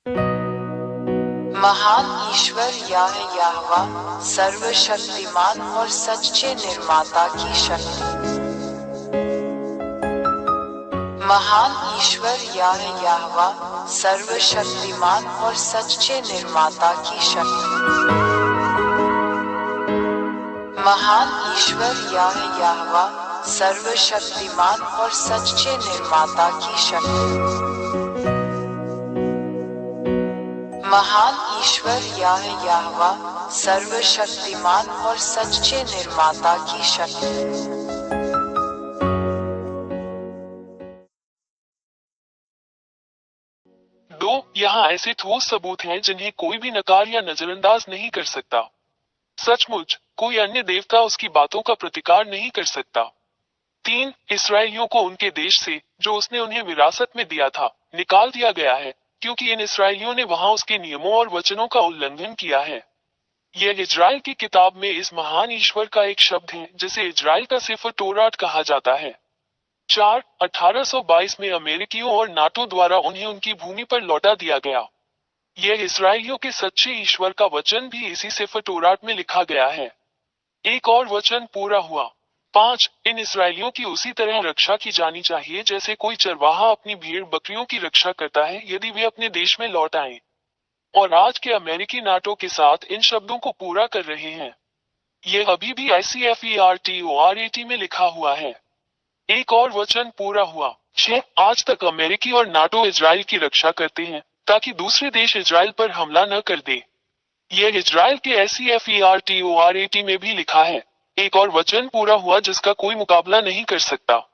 महान ईश्वर यहोवा सर्वशक्तिमान और सच्चे निर्माता की शक्ति। महान ईश्वर यहोवा सर्वशक्तिमान और सच्चे निर्माता की शक्ति। महान ईश्वर यहोवा सर्वशक्तिमान और सच्चे निर्माता की शक्ति। महान ईश्वर यहोवा सर्वशक्तिमान और सच्चे निर्माता की शक्ति। यहाँ ऐसे ठोस सबूत हैं जिन्हें कोई भी नकार या नजरअंदाज नहीं कर सकता। सचमुच कोई अन्य देवता उसकी बातों का प्रतिकार नहीं कर सकता। 3. इसराइलियों को उनके देश से, जो उसने उन्हें विरासत में दिया था, निकाल दिया गया है, क्योंकि इन इसराइलियों ने वहां उसके नियमों और वचनों का उल्लंघन किया है। यह इजराइल की किताब में इस महान ईश्वर का एक शब्द है जिसे इजराइल का सिफर तोरात कहा जाता है। 4. 1822 में अमेरिकियों और नाटो द्वारा उन्हें उनकी भूमि पर लौटा दिया गया। यह इसराइलियों के सच्चे ईश्वर का वचन भी इसी सिफर तोरात में लिखा गया है। एक और वचन पूरा हुआ। 5. इन इसराइलियों की उसी तरह रक्षा की जानी चाहिए जैसे कोई चरवाहा अपनी भेड़ बकरियों की रक्षा करता है यदि वे अपने देश में लौट आएं। और आज के अमेरिकी नाटो के साथ इन शब्दों को पूरा कर रहे हैं। यह अभी भी ICFERTORAT में लिखा हुआ है। एक और वचन पूरा हुआ। 6. आज तक अमेरिकी और नाटो इजराइल की रक्षा करते हैं ताकि दूसरे देश इजराइल पर हमला न कर दे। यह इजराइल के ICFERTORAT में भी लिखा है। एक और वचन पूरा हुआ जिसका कोई मुकाबला नहीं कर सकता।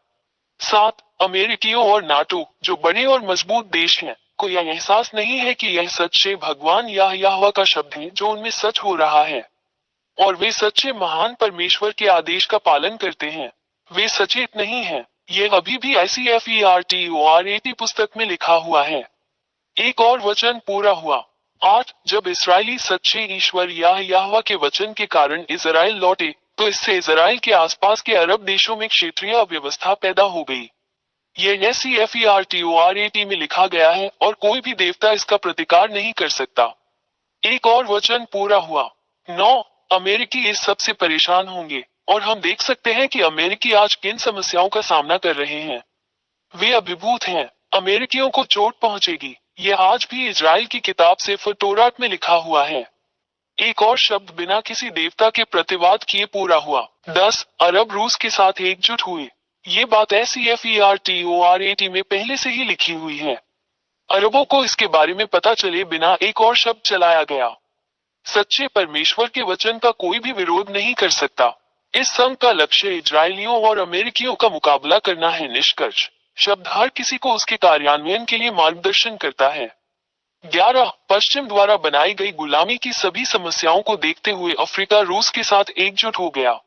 7. अमेरिकियों और नाटो, जो बड़े और मजबूत देश हैं, को यह एहसास नहीं है कि यह सच्चे भगवान यहोवा का शब्द है जो उनमें सच हो रहा है। और वे सच्चे महान परमेश्वर के आदेश का पालन करते हैं। वे सचेत नहीं हैं। यह अभी भी ICFERTORAT पुस्तक में लिखा हुआ है। एक और वचन पूरा हुआ। 8. जब इसराइली सच्चे ईश्वर यहोवा के वचन के कारण इजराइल लौटे, तो इससे इजराइल के आसपास के अरब देशों में क्षेत्रीय अव्यवस्था पैदा हो गई। यह ICFERTORAT में लिखा गया है और कोई भी देवता इसका प्रतिकार नहीं कर सकता। एक और वचन पूरा हुआ। 9. अमेरिकी इस सब से परेशान होंगे, और हम देख सकते हैं कि अमेरिकी आज किन समस्याओं का सामना कर रहे हैं। वे अभिभूत हैं। अमेरिकियों को चोट पहुंचेगी। यह आज भी इजराइल की किताब सिफर तोरात में लिखा हुआ है। एक और शब्द बिना किसी देवता के प्रतिवाद किए पूरा हुआ। 10. अरब रूस के साथ एकजुट हुए। ये बात ICFERTORAT में पहले से ही लिखी हुई है। अरबों को इसके बारे में पता चले बिना एक और शब्द चलाया गया। सच्चे परमेश्वर के वचन का कोई भी विरोध नहीं कर सकता। इस संघ का लक्ष्य इजरायलियों और अमेरिकियों का मुकाबला करना है। निष्कर्ष शब्द हर किसी को उसके कार्यान्वयन के लिए मार्गदर्शन करता है। 11. पश्चिम द्वारा बनाई गई गुलामी की सभी समस्याओं को देखते हुए अफ्रीका रूस के साथ एकजुट हो गया।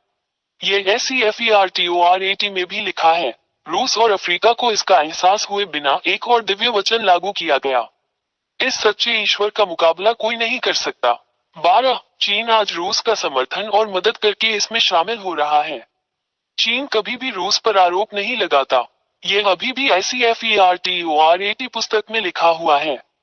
यह ICFERTORAT में भी लिखा है। रूस और अफ्रीका को इसका एहसास हुए बिना एक और दिव्य वचन लागू किया गया। इस सच्चे ईश्वर का मुकाबला कोई नहीं कर सकता। 12. चीन आज रूस का समर्थन और मदद करके इसमें शामिल हो रहा है। चीन कभी भी रूस पर आरोप नहीं लगाता। यह अभी भी ICFERTORAT पुस्तक में लिखा हुआ है।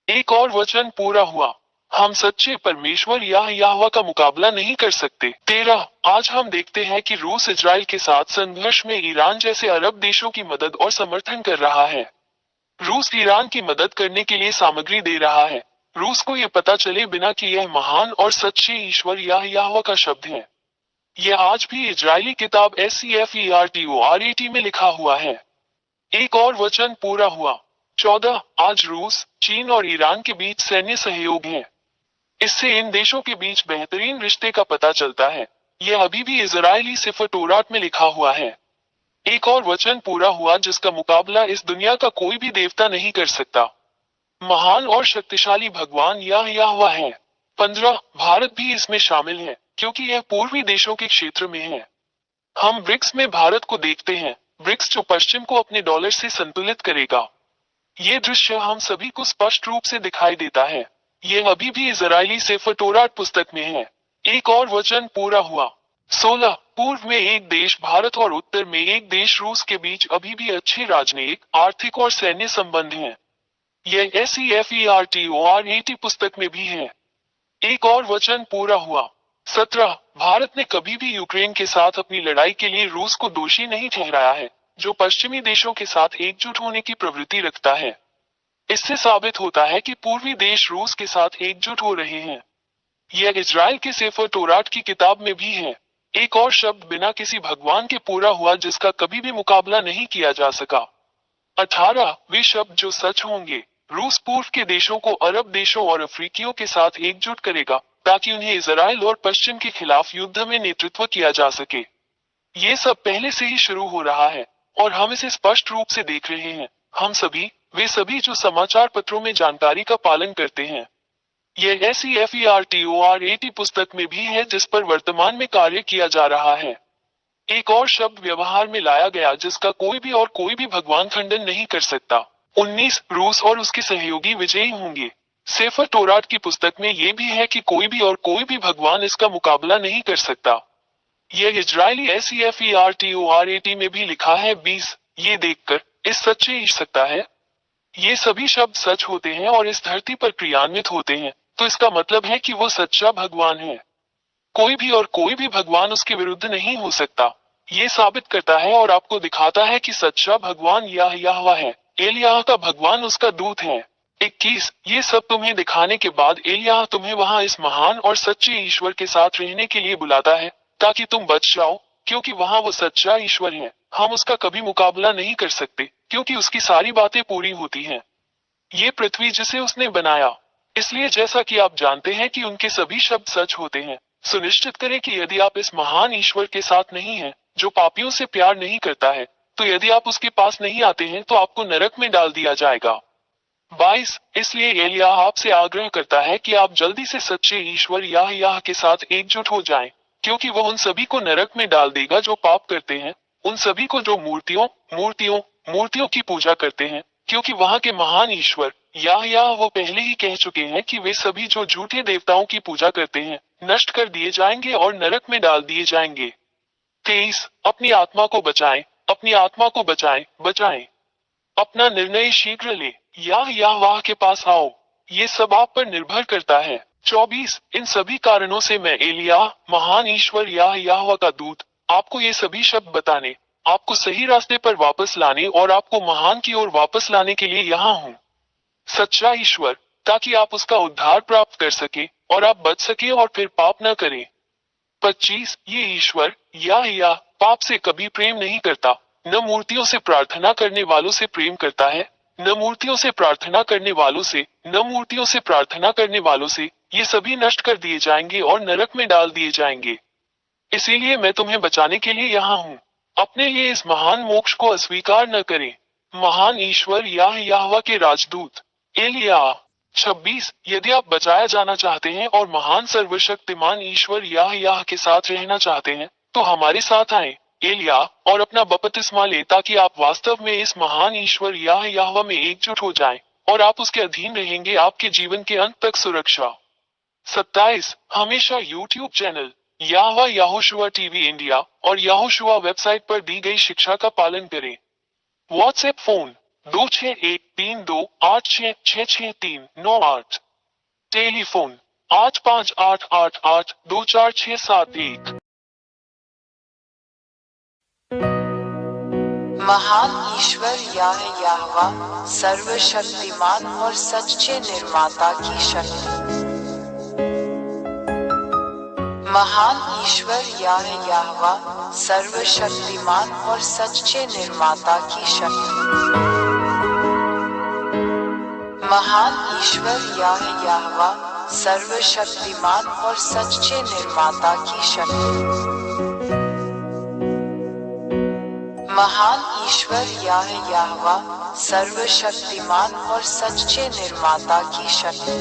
एक और वचन पूरा हुआ। हम सच्चे परमेश्वर यहोवा का मुकाबला नहीं कर सकते। 13. आज हम देखते हैं कि रूस इजराइल के साथ संघर्ष में ईरान जैसे अरब देशों की मदद और समर्थन कर रहा है। रूस ईरान की मदद करने के लिए सामग्री दे रहा है। रूस को यह पता चले बिना कि यह महान और सच्चे ईश्वर यहोवा का शब्द है। यह आज भी इजरायली किताब ICFERTORAT में लिखा हुआ है। एक और वचन पूरा हुआ। 14. आज रूस, चीन और ईरान के बीच सैन्य सहयोग है। इससे इन देशों के बीच बेहतरीन रिश्ते का पता चलता है। यह अभी भी इजरायली सिफर तोरात में लिखा हुआ है। एक और वचन पूरा हुआ जिसका मुकाबला इस दुनिया का कोई भी देवता नहीं कर सकता। महान और शक्तिशाली भगवान यहोवा है। 15. भारत भी इसमें शामिल है, क्योंकि यह पूर्वी देशों के क्षेत्र में है। हम ब्रिक्स में भारत को देखते हैं। ब्रिक्स जो पश्चिम को अपने डॉलर से संतुलित करेगा। ये दृश्य हम सभी को स्पष्ट रूप से दिखाई देता है। यह अभी भी इजरायली सिफर तोरात पुस्तक में है। एक और वचन पूरा हुआ। 16. पूर्व में एक देश भारत और उत्तर में एक देश रूस के बीच अभी भी अच्छे राजनीतिक, आर्थिक और सैन्य संबंध हैं। यह SEFERTORAT पुस्तक में भी है। एक और वचन पूरा हुआ। 17 भारत ने कभी भी यूक्रेन के साथ अपनी लड़ाई के लिए रूस को दोषी नहीं ठहराया है, जो पश्चिमी देशों के साथ एकजुट होने की प्रवृत्ति रखता है। इससे साबित होता है कि पूर्वी देश रूस के साथ एकजुट हो रहे हैं। यह इजराइल के सेफर तोरात की किताब में भी है। एक और शब्द बिना किसी भगवान के पूरा हुआ जिसका कभी भी मुकाबला नहीं किया जा सका। 18 वे शब्द जो सच होंगे। रूस पूर्व के देशों को अरब देशों और अफ्रीकियों के साथ एकजुट करेगा ताकि उन्हें इजराइल और पश्चिम के खिलाफ युद्ध में नेतृत्व किया जा सके। ये सब पहले से ही शुरू हो रहा है और हम इसे स्पष्ट रूप से देख रहे हैं। हम सभी, वे सभी जो समाचार पत्रों में जानकारी का पालन करते हैं। यह SEFERTORAT पुस्तक में भी है जिस पर वर्तमान में कार्य किया जा रहा है। एक और शब्द व्यवहार में लाया गया जिसका कोई भी भगवान खंडन नहीं कर सकता। 19 रूस और उसके सहयोगी विजयी होंगे। सेफर तोरात की पुस्तक में यह भी है कि कोई भी भगवान इसका मुकाबला नहीं कर सकता। यह इजरायली SEFERTORAT में भी लिखा है। 20 ये देखकर इस सच्चे ईश सकता है। ये सभी शब्द सच होते हैं और इस धरती पर क्रियान्वित होते हैं, तो इसका मतलब है कि वो सच्चा भगवान है। कोई भी भगवान उसके विरुद्ध नहीं हो सकता। ये साबित करता है और आपको दिखाता है कि सच्चा भगवान यहोवा है। एलियाह का भगवान उसका दूत है। 21 ये सब तुम्हें दिखाने के बाद एलियाह तुम्हें वहां इस महान और सच्चे ईश्वर के साथ रहने के लिए बुलाता है ताकि तुम बच जाओ, क्योंकि वहां वो सच्चा ईश्वर है। हम उसका कभी मुकाबला नहीं कर सकते क्योंकि उसकी सारी बातें पूरी होती हैं। ये पृथ्वी जिसे उसने बनाया। इसलिए जैसा कि आप जानते हैं कि उनके सभी शब्द सच होते हैं, सुनिश्चित करें कि यदि आप इस महान ईश्वर के साथ नहीं हैं, जो पापियों से प्यार नहीं करता है, तो यदि आप उसके पास नहीं आते हैं तो आपको नरक में डाल दिया जाएगा। 22 इसलिए एलियाह आपसे आग्रह करता है कि आप जल्दी से सच्चे ईश्वर यहोवा के साथ एकजुट हो जाएं, क्योंकि वह उन सभी को नरक में डाल देगा जो पाप करते हैं, उन सभी को जो मूर्तियों की पूजा करते हैं, क्योंकि वहां के महान ईश्वर यहोवा वो पहले ही कह चुके हैं कि वे सभी जो झूठे देवताओं की पूजा करते हैं नष्ट कर दिए जाएंगे और नरक में डाल दिए जाएंगे। 23 अपनी आत्मा को बचाएं। अपना निर्णय शीघ्र ले, यहोवा के पास आओ। ये सब आप पर निर्भर करता है। 24 इन सभी कारणों से मैं एलियाह, महान ईश्वर यहोवा का दूत, आपको ये सभी शब्द बताने, आपको सही रास्ते पर वापस लाने और आपको महान की ओर वापस लाने के लिए यहाँ हूँ। सच्चा ईश्वर, ताकि आप उसका उद्धार प्राप्त कर सके और आप बच सके और फिर पाप न करें। 25 ये ईश्वर यहोवा पाप से कभी प्रेम नहीं करता, न मूर्तियों से प्रार्थना करने वालों से प्रेम करता है, न मूर्तियों से प्रार्थना करने वालों से, ये सभी नष्ट कर दिए जाएंगे और नरक में डाल दिए जाएंगे। इसीलिए मैं तुम्हें बचाने के लिए यहाँ हूँ। अपने लिए इस महान मोक्ष को अस्वीकार न करें। महान ईश्वर यहोवा के राजदूत एलियाह। 26 यदि आप बचाया जाना चाहते हैं और महान सर्वशक्तिमान ईश्वर यहोवा के साथ रहना चाहते हैं, तो हमारे साथ आए एलियाह और अपना बपतिस्मा ले, ताकि आप वास्तव में इस महान ईश्वर यहोवा में एकजुट हो जाएं और आप उसके अधीन रहेंगे आपके जीवन के अंत तक सुरक्षा। 27 हमेशा YouTube channel Yehoshua TV India और यहोशुआ वेबसाइट पर दी गई शिक्षा का पालन करें। WhatsApp phone 261328666398। टेलीफोन 8588824671। महान ईश्वर यहोवा सर्वशक्तिमान और सच्चे निर्माता की शक्ति। महान ईश्वर यहोवा सर्वशक्तिमान और सच्चे निर्माता की शक्ति। महान ईश्वर यहोवा सर्वशक्तिमान और सच्चे निर्माता की शक्ति। महान ईश्वर यहोवा सर्वशक्तिमान और सच्चे निर्माता की शक्ति।